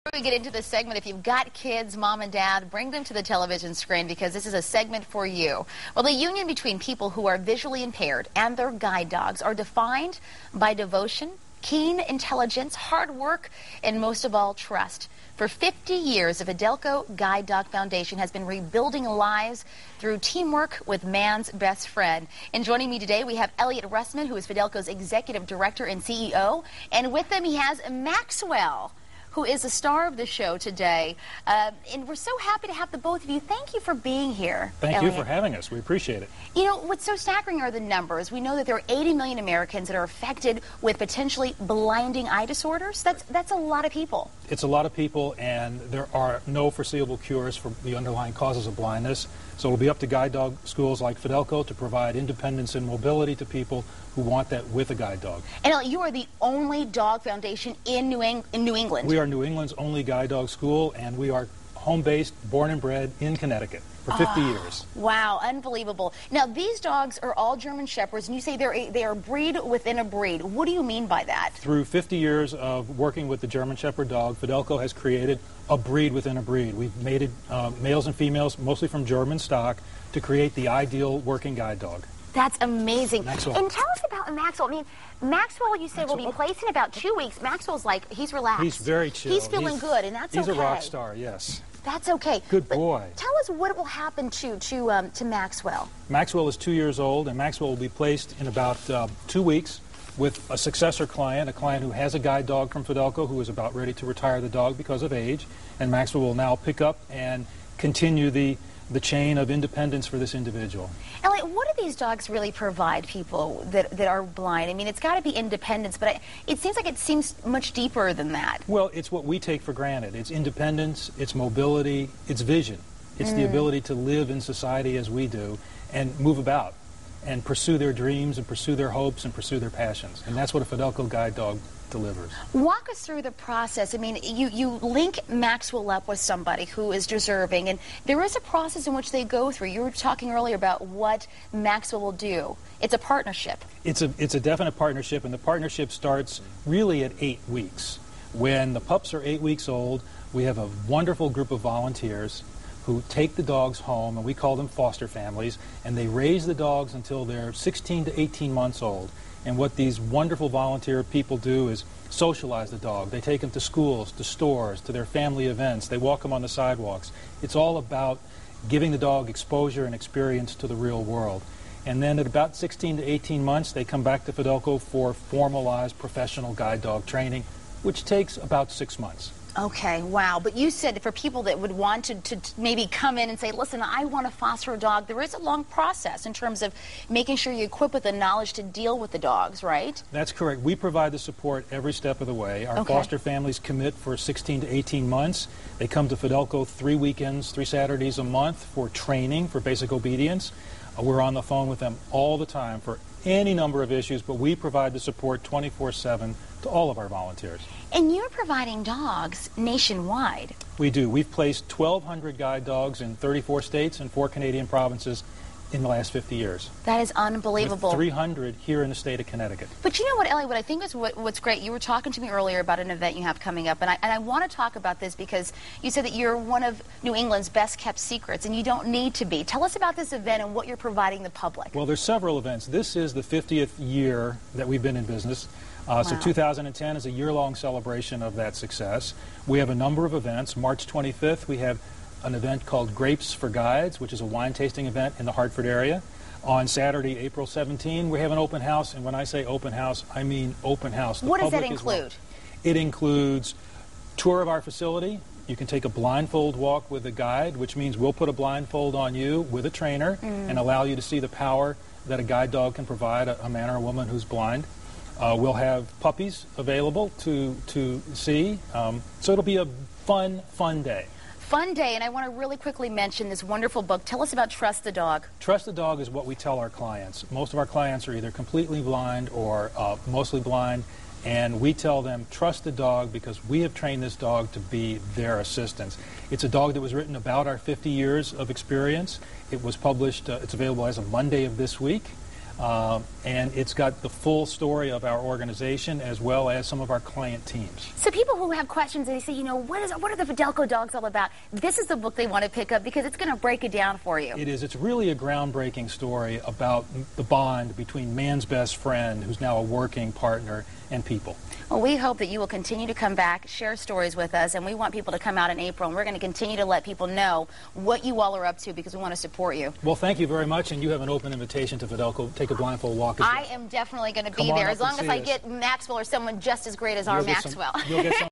Before we get into this segment, if you've got kids, mom and dad, bring them to the television screen because this is a segment for you. Well, the union between people who are visually impaired and their guide dogs are defined by devotion, keen intelligence, hard work, and most of all, trust. For 50 years, the Fidelco Guide Dog Foundation has been rebuilding lives through teamwork with man's best friend. And joining me today, we have Elliot Russman, who is Fidelco's Executive Director and CEO. And with him, he has Maxwell, who is the star of the show today. And we're so happy to have the both of you. Thank you for being here, Thank Elliot. you for having us. We appreciate it. You know, what's so staggering are the numbers. We know that there are 80 million Americans that are affected with potentially blinding eye disorders. That's a lot of people. It's a lot of people, and there are no foreseeable cures for the underlying causes of blindness. So it'll be up to guide dog schools like Fidelco to provide independence and mobility to people who want that with a guide dog. And Elliot, you are the only dog foundation in New England. We are New England's only guide dog school, and we are home-based, born and bred in Connecticut for 50 years. Wow, unbelievable. Now, these dogs are all German Shepherds, and you say they are a breed within a breed. What do you mean by that? Through 50 years of working with the German Shepherd dog, Fidelco has created a breed within a breed. We've mated males and females, mostly from German stock, to create the ideal working guide dog. That's amazing. Maxwell. And tell us about Maxwell. I mean, Maxwell, you said, will be placed in about 2 weeks. Maxwell's like, he's relaxed. He's very chill. He's feeling good, and that's okay. He's a rock star, yes. That's okay. Good boy. But tell us what will happen to Maxwell. Maxwell is 2 years old, and Maxwell will be placed in about 2 weeks with a successor client, a client who has a guide dog from Fidelco who is about ready to retire the dog because of age. And Maxwell will now pick up and continue the chain of independence for this individual. Elliot, what do these dogs really provide people that are blind? I mean, it's got to be independence, but it seems like it seems much deeper than that. Well, it's what we take for granted. It's independence, it's mobility, it's vision. It's the ability to live in society as we do and move about and pursue their dreams and pursue their hopes and pursue their passions. And that's what a Fidelco guide dog delivers. Walk us through the process. I mean, you link Maxwell up with somebody who is deserving, and there is a process in which they go through. You were talking earlier about what Maxwell will do. It's a partnership. It's a definite partnership, and the partnership starts really at 8 weeks. When the pups are 8 weeks old, we have a wonderful group of volunteers who take the dogs home, and we call them foster families, and they raise the dogs until they're 16 to 18 months old. And what these wonderful volunteer people do is socialize the dog. They take them to schools, to stores, to their family events. They walk them on the sidewalks. It's all about giving the dog exposure and experience to the real world. And then at about 16 to 18 months, they come back to Fidelco for formalized professional guide dog training, which takes about 6 months. Okay, wow. But you said for people that would want to maybe come in and say, listen, I want to foster a dog, there is a long process in terms of making sure you're equipped with the knowledge to deal with the dogs, right? That's correct. We provide the support every step of the way. Our foster families commit for 16 to 18 months. They come to Fidelco 3 weekends, 3 Saturdays a month for training, for basic obedience. We're on the phone with them all the time for any number of issues, but we provide the support 24/7 to all of our volunteers. And you're providing dogs nationwide. We do. We've placed 1,200 guide dogs in 34 states and 4 Canadian provinces in the last 50 years. That is unbelievable. With 300 here in the state of Connecticut. But you know what, Ellie, what I think is what's great, you were talking to me earlier about an event you have coming up, and I want to talk about this because you said that you're one of New England's best kept secrets, and you don't need to be. Tell us about this event and what you're providing the public. Well, there's several events. This is the 50th year that we've been in business. So 2010 is a year-long celebration of that success. We have a number of events. March 25th, we have an event called Grapes for Guides, which is a wine tasting event in the Hartford area. On Saturday, April 17, we have an open house, and when I say open house, I mean open house. What does that include? It includes tour of our facility. You can take a blindfold walk with a guide, which means we'll put a blindfold on you with a trainer and allow you to see the power that a guide dog can provide a man or a woman who's blind. We'll have puppies available to see, so it'll be a fun day. Fun day, and I want to really quickly mention this wonderful book. Tell us about Trust the Dog. Trust the Dog is what we tell our clients. Most of our clients are either completely blind or mostly blind, and we tell them, trust the dog because we have trained this dog to be their assistant. It's a dog that was written about our 50 years of experience. It was published, it's available as of Monday of this week. And it's got the full story of our organization as well as some of our client teams. So people who have questions and they say, you know, what are the Fidelco dogs all about? This is the book they want to pick up because it's going to break it down for you. It is. It's really a groundbreaking story about the bond between man's best friend, who's now a working partner, and people. Well, we hope that you will continue to come back, share stories with us, and we want people to come out in April, and we're going to continue to let people know what you all are up to because we want to support you. Well, thank you very much, and you have an open invitation to Fidelco. Take a blindfold walk as well. I am definitely going to be there as long as I get Maxwell or someone just as great as our Maxwell. You'll get some